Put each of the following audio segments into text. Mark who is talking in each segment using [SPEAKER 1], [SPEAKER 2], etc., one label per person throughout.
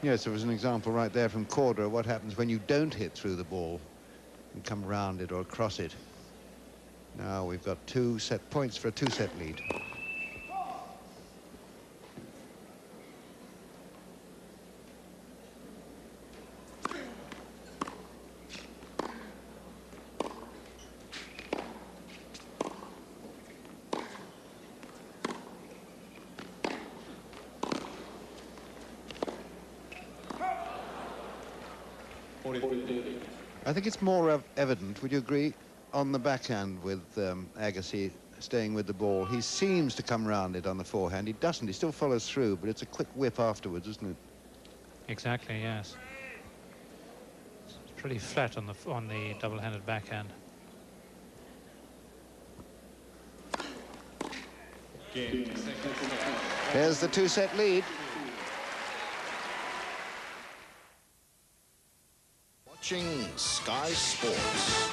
[SPEAKER 1] Yes, there was an example right there from Korda. What happens when you don't hit through the ball and come round it or across it? Now we've got 2 set points for a 2-set lead. I think it's more evident, would you agree, on the backhand with Agassi staying with the ball. He seems to come round it on the forehand. He doesn't. He still follows through, but it's a quick whip afterwards, isn't it?
[SPEAKER 2] Exactly, yes. It's pretty flat on the double-handed backhand.
[SPEAKER 1] There's the 2-set lead.
[SPEAKER 3] Watching Sky Sports.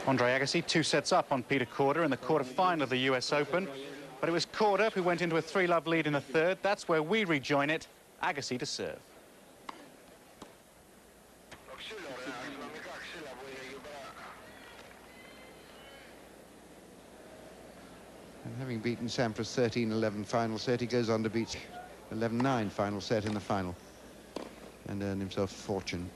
[SPEAKER 4] Andre Agassi 2 sets up on Peter Korda in the quarter-final of the US Open. But it was Korda who went into a 3-love lead in the third. That's where we rejoin it. Agassi to serve.
[SPEAKER 1] And having beaten Sampras 13-11 final set, he goes on to beat 11-9 final set in the final and earn himself a fortune.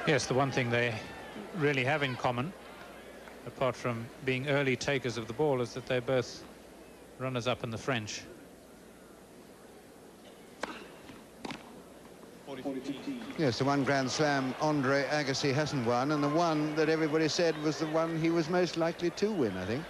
[SPEAKER 2] Yes, the one thing they really have in common, apart from being early takers of the ball, is that they're both runners-up in the French.
[SPEAKER 1] Yes, the one Grand Slam Andre Agassi hasn't won, and the one that everybody said was the one he was most likely to win, I think.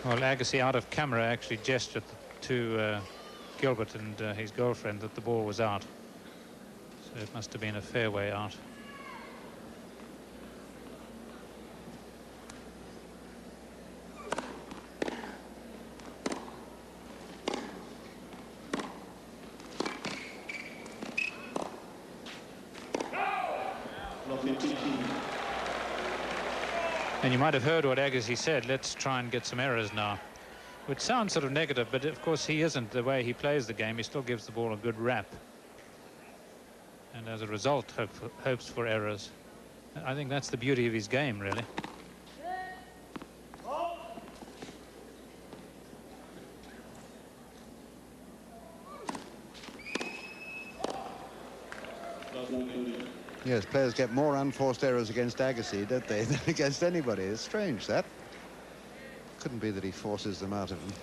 [SPEAKER 2] Well, Agassi, out of camera, actually gestured to Gilbert and his girlfriend that the ball was out. So it must have been a fairway out. And you might have heard what Agassi said, let's try and get some errors now. Which sounds sort of negative, but of course he isn't. The way he plays the game, he still gives the ball a good rap. And as a result, hopes for errors. I think that's the beauty of his game, really.
[SPEAKER 1] Yes, players get more unforced errors against Agassi, don't they, than against anybody. It's strange, that. Couldn't be that he forces them out of them.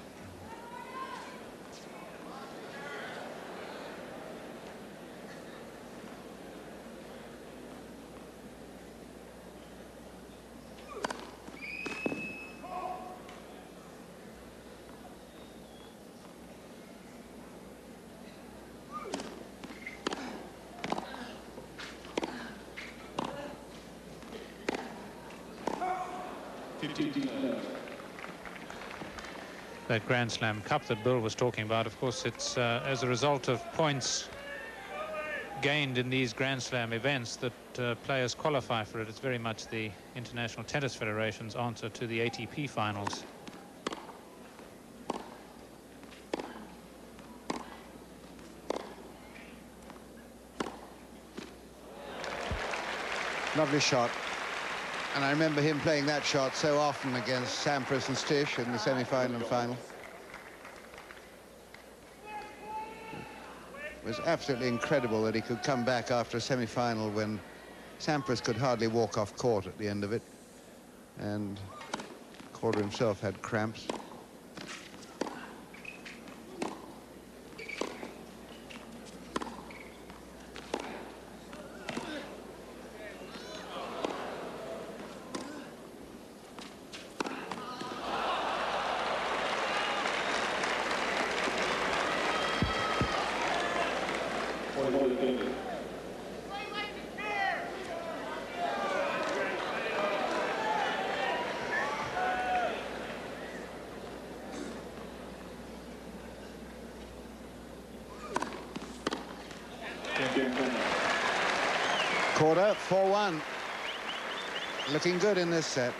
[SPEAKER 2] that Grand Slam Cup that Bill was talking about. Of course, it's as a result of points gained in these Grand Slam events that players qualify for it. It's very much the International Tennis Federation's answer to the ATP finals.
[SPEAKER 1] Lovely shot. And I remember him playing that shot so often against Sampras and Stish in the semi-final and final. It was absolutely incredible that he could come back after a semi-final when Sampras could hardly walk off court at the end of it. And Korda himself had cramps. Korda, 4-1. Looking good in this set.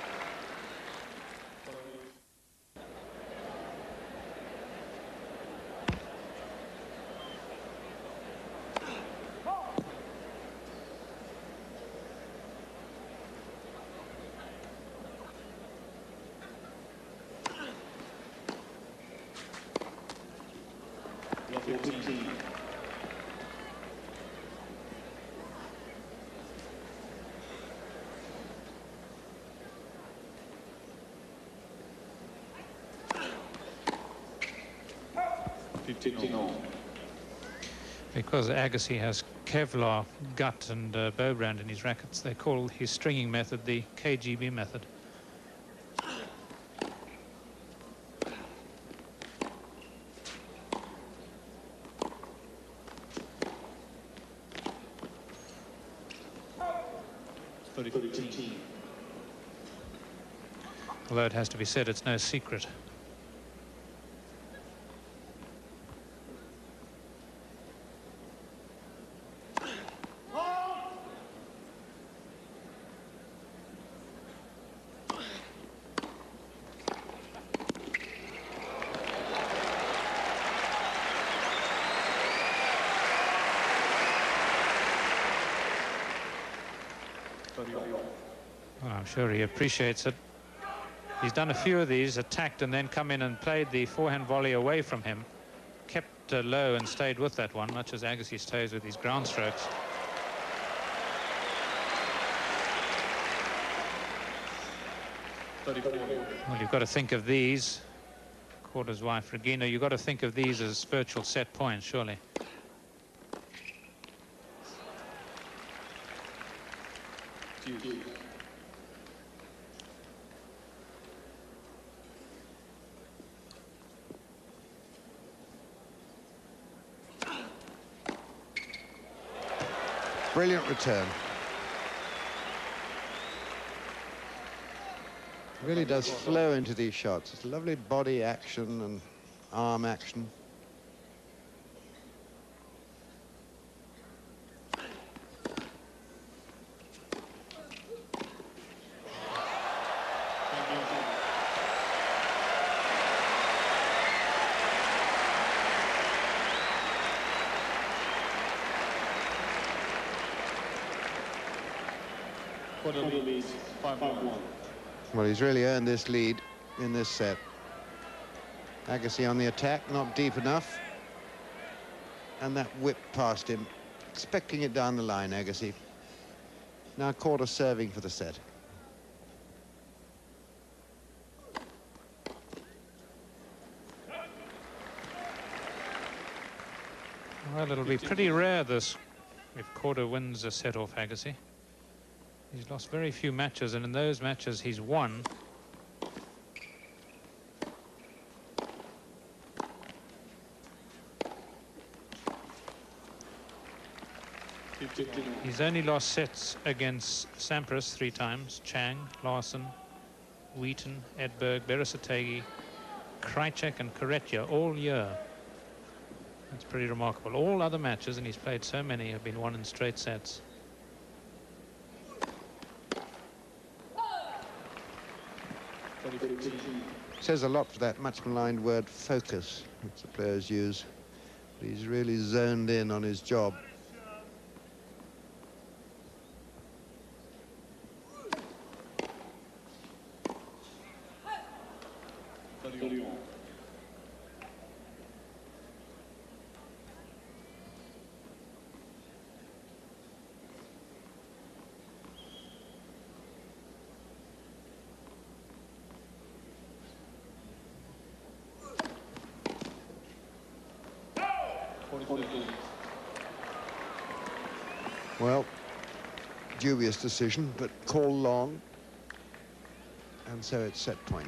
[SPEAKER 2] Because Agassi has Kevlar, gut and bow brand in his rackets, they call his stringing method the KGB method. Although it has to be said, it's no secret. Well, I'm sure he appreciates it. He's done a few of these, attacked and then come in and played the forehand volley away from him, kept low and stayed with that one, much as Agassi stays with his ground strokes. Well, you've got to think of these, Korda's wife Regina, you've got to think of these as virtual set points, surely.
[SPEAKER 1] Brilliant return. Really does flow into these shots. It's lovely body action and arm action. Well, he's really earned this lead in this set. Agassi on the attack, not deep enough. And that whip past him, expecting it down the line, Agassi. Now Korda serving for the set.
[SPEAKER 2] Well, it'll be pretty rare this if Korda wins a set off Agassi. He's lost very few matches, and in those matches he's won. He's only lost sets against Sampras 3 times, Chang, Larson, Wheaton, Edberg, Beresategi, Krajcek and Karetya all year. That's pretty remarkable. All other matches, and he's played so many, have been won in straight sets.
[SPEAKER 1] Says a lot for that much maligned word focus, which the players use. But he's really zoned in on his job. Well, dubious decision, but call long. And so it's set point.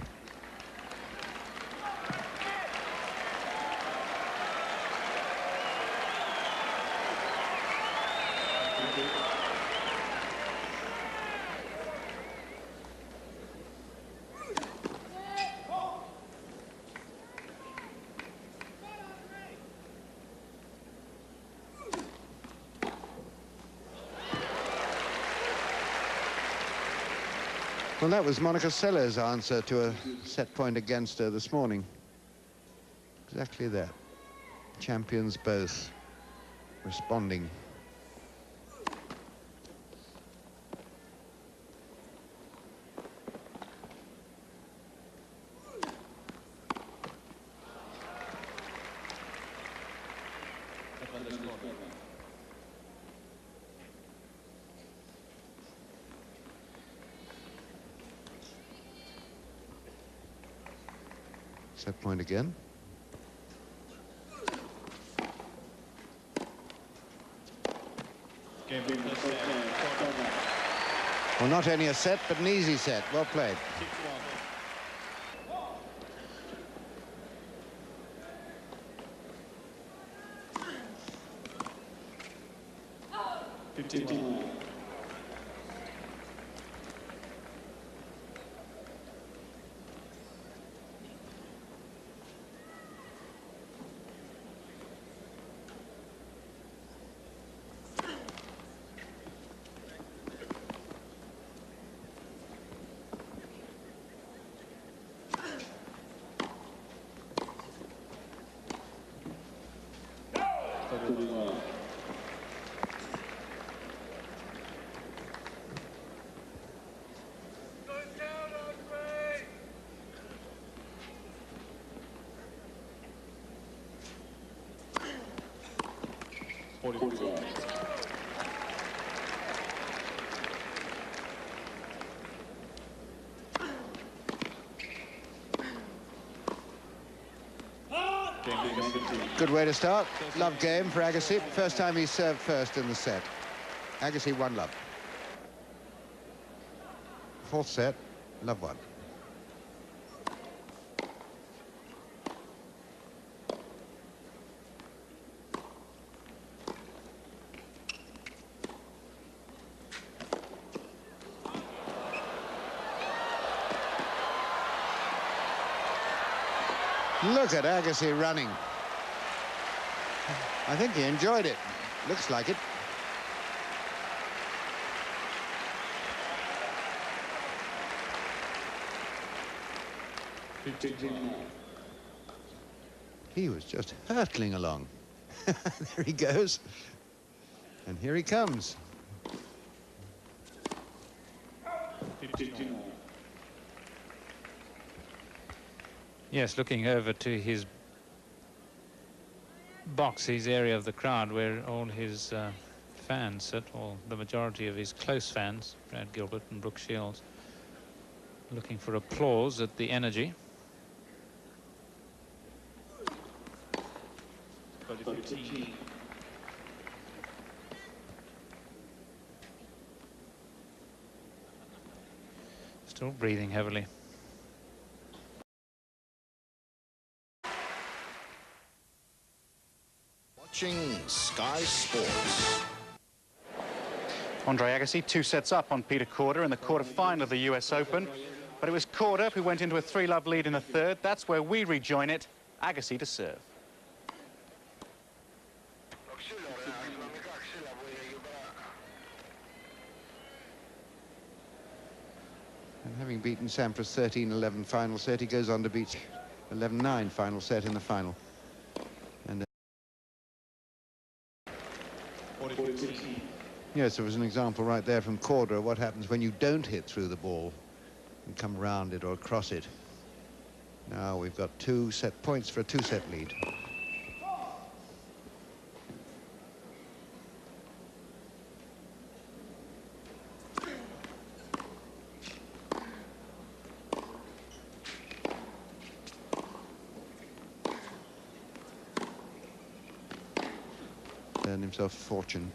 [SPEAKER 1] Well, that was Monica Seller's answer to a set point against her this morning. Exactly that. Champions both responding. Set point again. Well, not only a set, but an easy set. Well played. Good way to start. Love game for Agassi. First time he served first in the set. Agassi 1-love. Fourth set, love 1. Look at Agassi running. I think he enjoyed it. Looks like it. He was just hurtling along. There he goes. And here he comes.
[SPEAKER 2] Yes, looking over to his box, his area of the crowd where all his fans sit, or the majority of his close fans, Brad Gilbert and Brooke Shields, looking for applause at the energy. Still breathing heavily.
[SPEAKER 3] Watching Sky Sports.
[SPEAKER 4] Andre Agassi 2 sets up on Peter Korda in the quarter-final of the US Open. But it was Korda who went into a 3-love lead in the third. That's where we rejoin it. Agassi to serve.
[SPEAKER 1] And having beaten Sampras 13-11 final set, he goes on to beat 11-9 final set in the final. And yes, there was an example right there from Korda of what happens when you don't hit through the ball and come around it or across it. Now we've got 2 set points for a 2-set lead. Earned himself a fortune.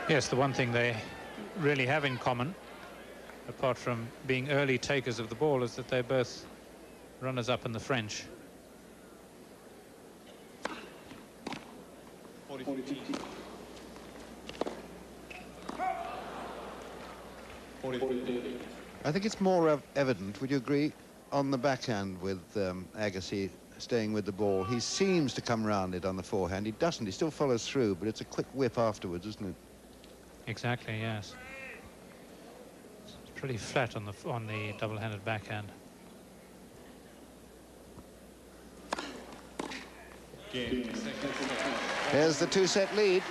[SPEAKER 2] Yes, the one thing they really have in common, apart from being early takers of the ball, is that they're both runners-up in the French.
[SPEAKER 1] I think it's more evident, would you agree, on the backhand with Agassi staying with the ball. He seems to come round it on the forehand. He doesn't. He still follows through, but it's a quick whip afterwards, isn't it?
[SPEAKER 2] Exactly, yes. It's pretty flat on the double-handed backhand.
[SPEAKER 1] Here's the 2-set lead.